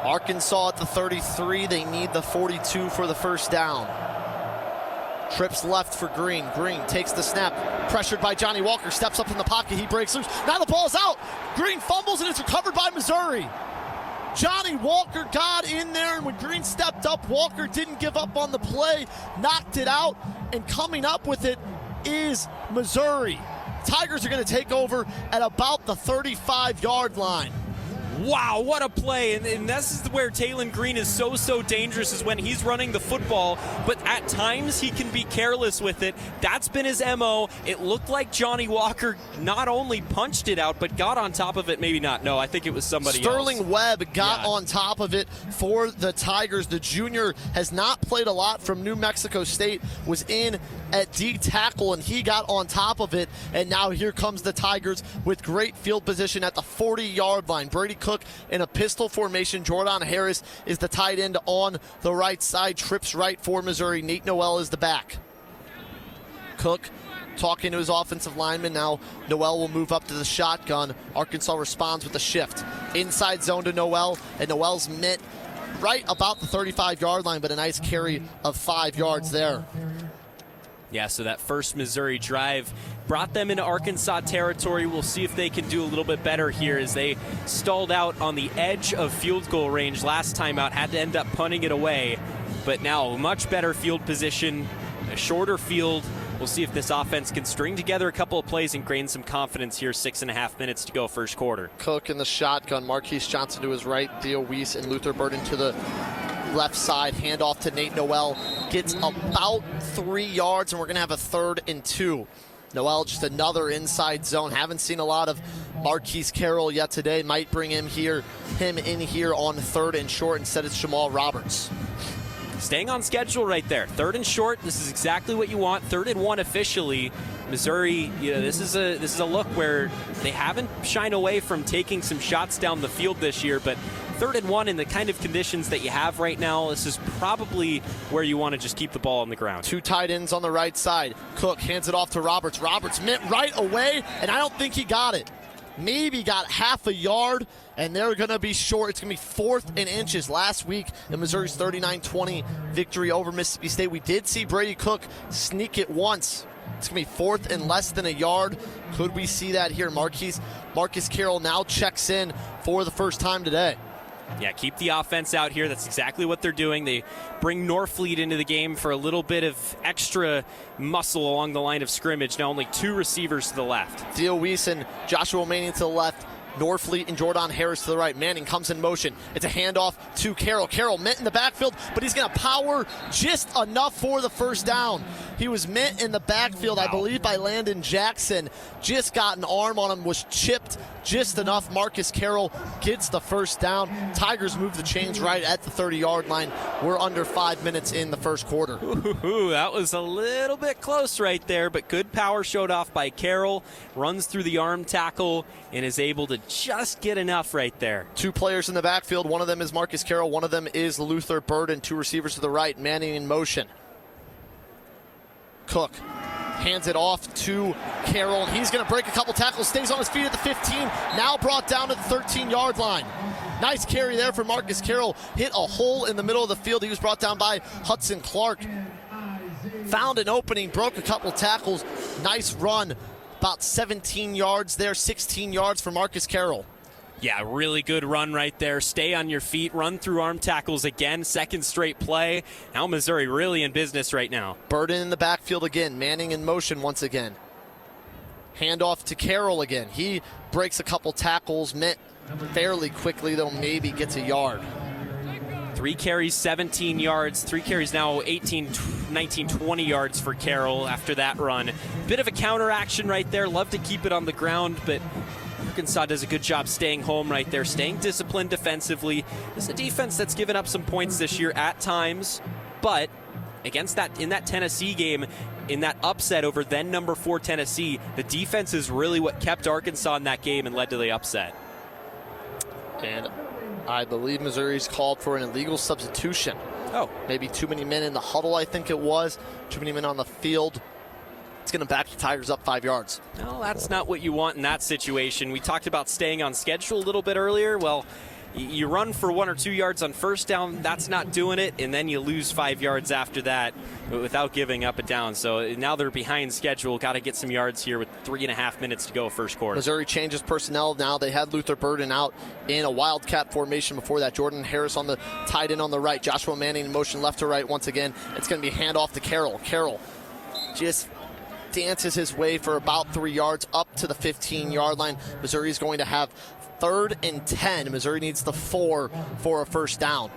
Arkansas at the 33. They need the 42 for the first down. Trips left for Green. Green takes the snap. Pressured by Johnny Walker. Steps up in the pocket. He breaks loose. Now the ball's out. Green fumbles and it's recovered by Missouri. Johnny Walker got in there, and when Green stepped up, Walker didn't give up on the play, knocked it out, and coming up with it is Missouri. Tigers are going to take over at about the 35-yard line. Wow, what a play. And this is where Taylon Green is so dangerous, is when he's running the football, but at times he can be careless with it. That's been his MO. It looked like Johnny Walker not only punched it out, but got on top of it. Maybe not. No, I think it was somebody else. Sterling Webb got on top of it for the Tigers. The junior has not played a lot from New Mexico State, was in at D tackle, and he got on top of it. And now here comes the Tigers with great field position at the 40-yard line. Brady Cook in a pistol formation. Jordan Harris is the tight end on the right side. Trips right for Missouri. Nate Noel is the back. Cook talking to his offensive lineman. Now Noel will move up to the shotgun. Arkansas responds with a shift. Inside zone to Noel, and Noel's met right about the 35-yard line, but a nice carry of 5 yards there. Yeah, so that first Missouri drive brought them into Arkansas territory. We'll see if they can do a little bit better here, as they stalled out on the edge of field goal range last time out, had to end up punting it away. But now much better field position, a shorter field. We'll see if this offense can string together a couple of plays and gain some confidence here. 6.5 minutes to go, first quarter. Cook in the shotgun. Marquise Johnson to his right. Theo Weiss and Luther Burden to the left side. Handoff to Nate Noel. Gets about 3 yards, and we're going to have a 3rd and 2. Noel, just another inside zone. Haven't seen a lot of Marquise Carroll yet today. Might bring him in here on 3rd and short. Instead, it's Jamal Roberts. Staying on schedule right there. 3rd and short. This is exactly what you want. 3rd and 1 officially. Missouri, this is a look where they haven't shied away from taking some shots down the field this year, but 3rd and 1 in the kind of conditions that you have right now, this is probably where you want to just keep the ball on the ground. 2 tight ends on the right side. Cook hands it off to Roberts. Roberts met right away, and I don't think he got it. Maybe got half a yard, and they're going to be short. It's going to be 4th and inches. Last week in Missouri's 39-20 victory over Mississippi State, we did see Brady Cook sneak it once. It's going to be 4th and less than a yard. Could we see that here? Marcus Carroll now checks in for the first time today. Yeah, keep the offense out here. That's exactly what they're doing. They bring Norfleet into the game for a little bit of extra muscle along the line of scrimmage. Now only 2 receivers to the left. Theo Weiss and Joshua Manning to the left. Norfleet and Jordan Harris to the right. Manning comes in motion. It's a handoff to Carroll. Carroll met in the backfield, but he's going to power just enough for the first down. He was met in the backfield, I believe, by Landon Jackson. Just got an arm on him, was chipped just enough. Marcus Carroll gets the first down. Tigers move the chains right at the 30-yard line. We're under 5 minutes in the first quarter. Ooh, that was a little bit close right there, but good power showed off by Carroll. Runs through the arm tackle and is able to just get enough right there. 2 players in the backfield. One of them is Marcus Carroll. One of them is Luther Burden. 2 receivers to the right. Manning in motion. Cook hands it off to Carroll. He's going to break a couple tackles. Stays on his feet at the 15. Now brought down to the 13-yard line. Nice carry there for Marcus Carroll. Hit a hole in the middle of the field. He was brought down by Hudson Clark. Found an opening. Broke a couple tackles. Nice run. About 17 yards there. 16 yards for Marcus Carroll. Yeah, really good run right there. Stay on your feet, run through arm tackles again. 2nd straight play. Now Missouri really in business right now. Burden in the backfield again. Manning in motion once again. Handoff to Carroll again. He breaks a couple tackles. Met fairly quickly, though maybe gets a yard. 3 carries, 17 yards. 3 carries now, 18, 19, 20 yards for Carroll after that run. Bit of a counter action right there. Love to keep it on the ground, but Arkansas does a good job staying home right there, staying disciplined defensively. This is a defense that's given up some points this year at times, but against that, in that Tennessee game, in that upset over then number 4 Tennessee, the defense is really what kept Arkansas in that game and led to the upset. And I believe Missouri's called for an illegal substitution. Oh. Maybe too many men in the huddle, I think it was. Too many men on the field. It's going to back the Tigers up 5 yards. No, that's not what you want in that situation. We talked about staying on schedule a little bit earlier. Well, you run for 1 or 2 yards on first down, that's not doing it, and then you lose 5 yards after that without giving up a down. So now they're behind schedule. Got to get some yards here with 3.5 minutes to go first quarter. Missouri changes personnel now. They had Luther Burden out in a wildcat formation before that. Jordan Harris on the tight end on the right. Joshua Manning in motion left to right once again. It's going to be handoff to Carroll. Carroll just dances his way for about 3 yards up to the 15-yard line. Missouri is going to have 3rd and 10. Missouri needs the 4 for a first down.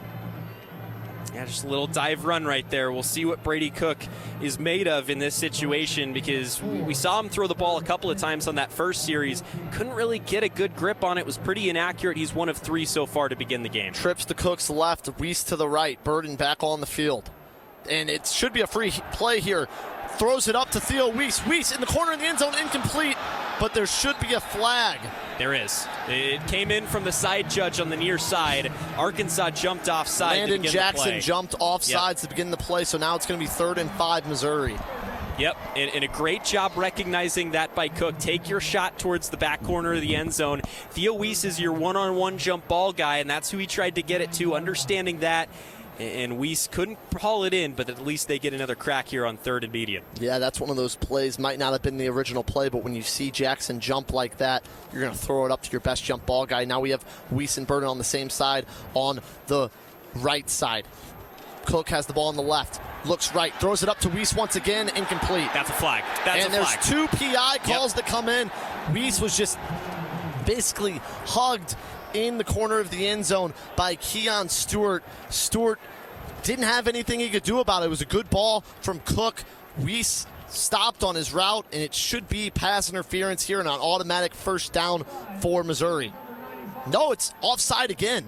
Yeah, just a little dive run right there. We'll see what Brady Cook is made of in this situation, because we saw him throw the ball a couple of times on that first series. Couldn't really get a good grip on it. Was pretty inaccurate. He's 1 of 3 so far to begin the game. Trips to Cook's left, Weiss to the right. Burden back on the field. And it should be a free play here. Throws it up to Theo Weiss. Weiss in the corner of the end zone, incomplete, but there should be a flag. There is. It came in from the side judge on the near side. Arkansas jumped offside. Landon Jackson jumped offsides to begin the play, so now it's going to be 3rd and 5 Missouri. Yep, and a great job recognizing that by Cook. Take your shot towards the back corner of the end zone. Theo Weiss is your one-on-one jump ball guy, and that's who he tried to get it to, understanding that. And Weiss couldn't haul it in, but at least they get another crack here on 3rd and medium. Yeah, that's one of those plays. Might not have been the original play, but when you see Jackson jump like that, you're going to throw it up to your best jump ball guy. Now we have Weiss and Burden on the same side on the right side. Cook has the ball on the left. Looks right. Throws it up to Weiss once again. Incomplete. That's a flag. That's and a flag. There's 2 PI calls that come in. Weiss was just basically hugged in the corner of the end zone by Keon Stewart. Stewart didn't have anything he could do about it. It was a good ball from Cook. Weiss stopped on his route, and it should be pass interference here and an automatic first down for Missouri. No, it's offside again.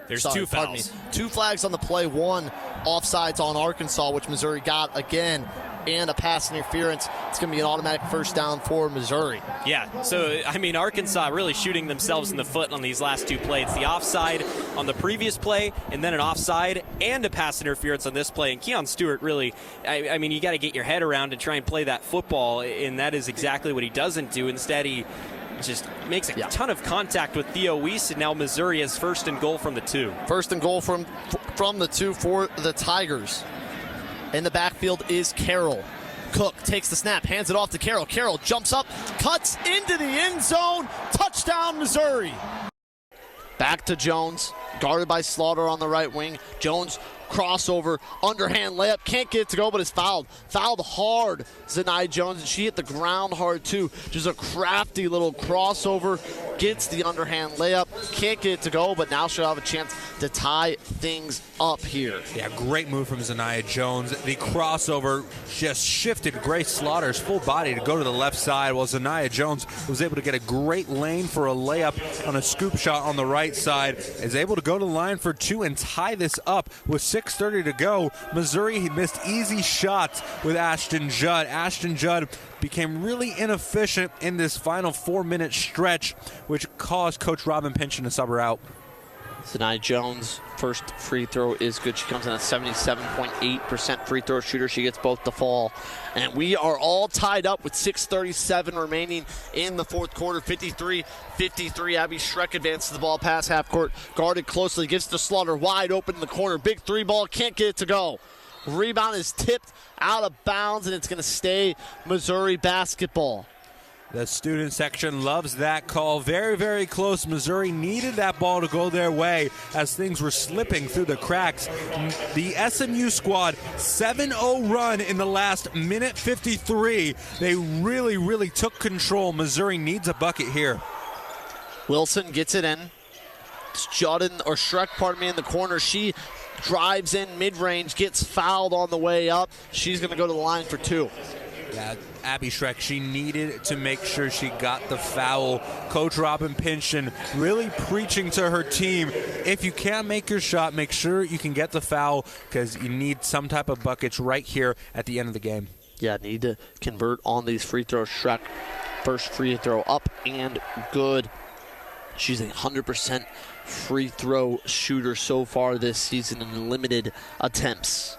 There's 2 fouls. 2 flags on the play, 1 offsides on Arkansas, which Missouri got again, and a pass interference. It's going to be an automatic first down for Missouri. Yeah, so, I mean, Arkansas really shooting themselves in the foot on these last 2 plays. The offside on the previous play, and then an offside and a pass interference on this play. And Keon Stewart really, I mean, you got to get your head around and try and play that football, and that is exactly what he doesn't do. Instead, he just makes a ton of contact with Theo Weiss, and now Missouri has 1st and goal from the 2. 1st and goal from the 2 for the Tigers. In the backfield is Carroll. Cook takes the snap, hands it off to Carroll. Carroll jumps up, cuts into the end zone. Touchdown, Missouri. Back to Jones, guarded by Slaughter on the right wing. Jones crossover, underhand layup, can't get it to go, but it's fouled. Fouled hard, Zanai Jones, and she hit the ground hard too. Just a crafty little crossover, gets the underhand layup, can't get it to go, but now she'll have a chance to tie things up here. Yeah, great move from Zanaya Jones. The crossover just shifted Grace Slaughter's full body to go to the left side, while Zanaya Jones was able to get a great lane for a layup on a scoop shot on the right side, is able to go to the line for 2 and tie this up with 6:30 to go. Missouri missed easy shots with Ashton Judd. Ashton Judd became really inefficient in this final 4-minute stretch, which caused Coach Robin Pynchon to sub her out. Zanai Jones, first free throw is good. She comes in at 77.8% free throw shooter. She gets both to fall. And we are all tied up with 6:37 remaining in the 4th quarter. 53-53. Abby Schreck advances the ball past half court. Guarded closely. Gives to Slaughter wide open in the corner. Big 3 ball. Can't get it to go. Rebound is tipped out of bounds, and it's going to stay Missouri basketball. The student section loves that call. Very, very close. Missouri needed that ball to go their way as things were slipping through the cracks. The SMU squad, 7-0 run in the last minute 53. They really, really took control. Missouri needs a bucket here. Wilson gets it in. It's Schreck, in the corner. She drives in mid-range, gets fouled on the way up. She's going to go to the line for 2. Yeah, Abby Schreck, she needed to make sure she got the foul. Coach Robin Pynchon really preaching to her team, if you can't make your shot, make sure you can get the foul, because you need some type of buckets right here at the end of the game. Yeah, need to convert on these free throws. Schreck, first free throw up and good. She's a 100% free throw shooter so far this season in limited attempts.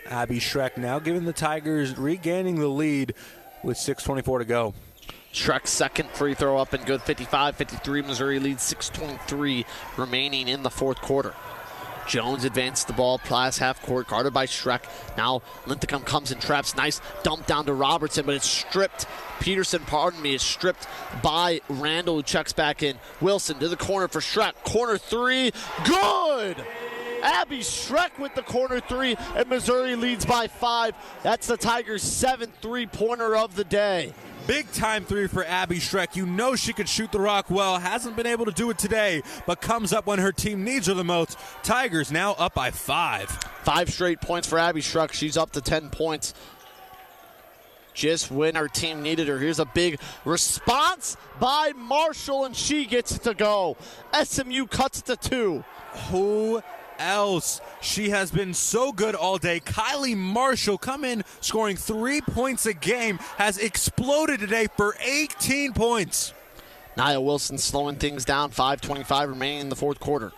Abby Schreck now giving the Tigers regaining the lead with 6:24 to go. Schreck's second free throw up and good. 55-53. Missouri leads 6:23 remaining in the fourth quarter. Jones advances the ball past half court, guarded by Schreck. Now Linthicum comes and traps. Nice dump down to Robertson, but it's stripped. Peterson, is stripped by Randall, who checks back in. Wilson to the corner for Schreck. Corner three, good! Abby Schreck with the corner three, and Missouri leads by 5. That's the Tigers' 7th three-pointer of the day. Big time three for Abby Schreck. You know she could shoot the rock well. Hasn't been able to do it today, but comes up when her team needs her the most. Tigers now up by 5. 5 straight points for Abby Schreck. She's up to 10 points. Just when her team needed her. Here's a big response by Marshall, and she gets it to go. SMU cuts to 2. Who else? She has been so good all day. Kylie Marshall come in scoring 3 points a game, has exploded today for 18 points. Nia Wilson slowing things down. 5:25 remaining in the fourth quarter.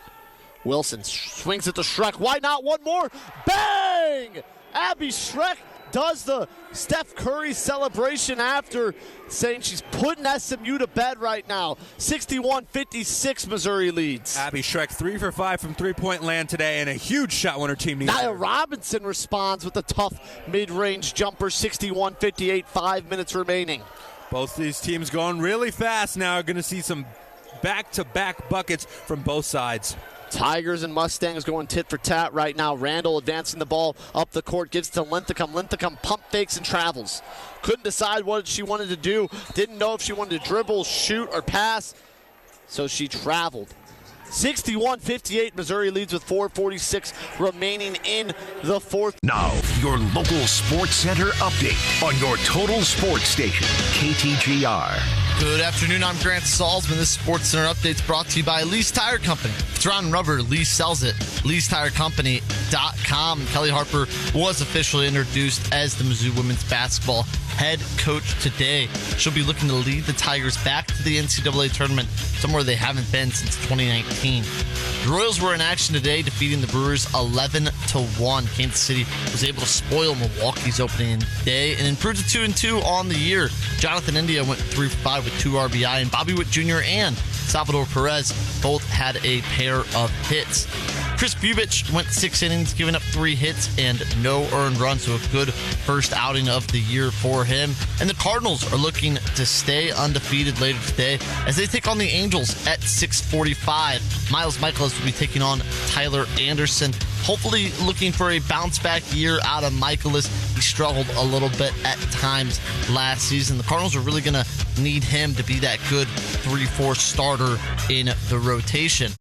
Wilson swings it to Schreck. Why not one more? Bang! Abby Schreck does the Steph Curry celebration after saying she's putting SMU to bed right now. 61-56 Missouri leads. Abby Schreck 3 for 5 from three-point land today, and a huge shot when her team needs Nia her. Robinson responds with a tough mid-range jumper. 61-58, 5 minutes remaining. Both these teams going really fast now. Are going to see some back-to-back buckets from both sides. Tigers and Mustangs going tit for tat right now. Randall advancing the ball up the court, gives to Linthicum. Linthicum pump fakes and travels. Couldn't decide what she wanted to do. Didn't know if she wanted to dribble, shoot, or pass. So she traveled. 61-58, Missouri leads with 4:46 remaining in the fourth. Now, your local sports center update on your total sports station, KTGR. Good afternoon, I'm Grant Salsman. This Sports Center update is brought to you by Lee's Tire Company. If it's round rubber, Lee sells it. Lee'sTireCompany.com. Kelly Harper was officially introduced as the Mizzou women's basketball head coach today. She'll be looking to lead the Tigers back to the NCAA tournament, somewhere they haven't been since 2019. The Royals were in action today, defeating the Brewers 11-1. Kansas City was able to spoil Milwaukee's opening day and improved to 2-2 on the year. Jonathan India went 3-5 with 2 RBI, and Bobby Witt Jr. and Salvador Perez both had a pair of hits. Chris Bubich went 6 innings, giving up 3 hits and no earned runs, so a good first outing of the year for him. And the Cardinals are looking to stay undefeated later today as they take on the Angels at 6:45. Miles Michaelis will be taking on Tyler Anderson. Hopefully looking for a bounce-back year out of Michaelis. He struggled a little bit at times last season. The Cardinals are really going to need him to be that good 3-4 starter in the rotation.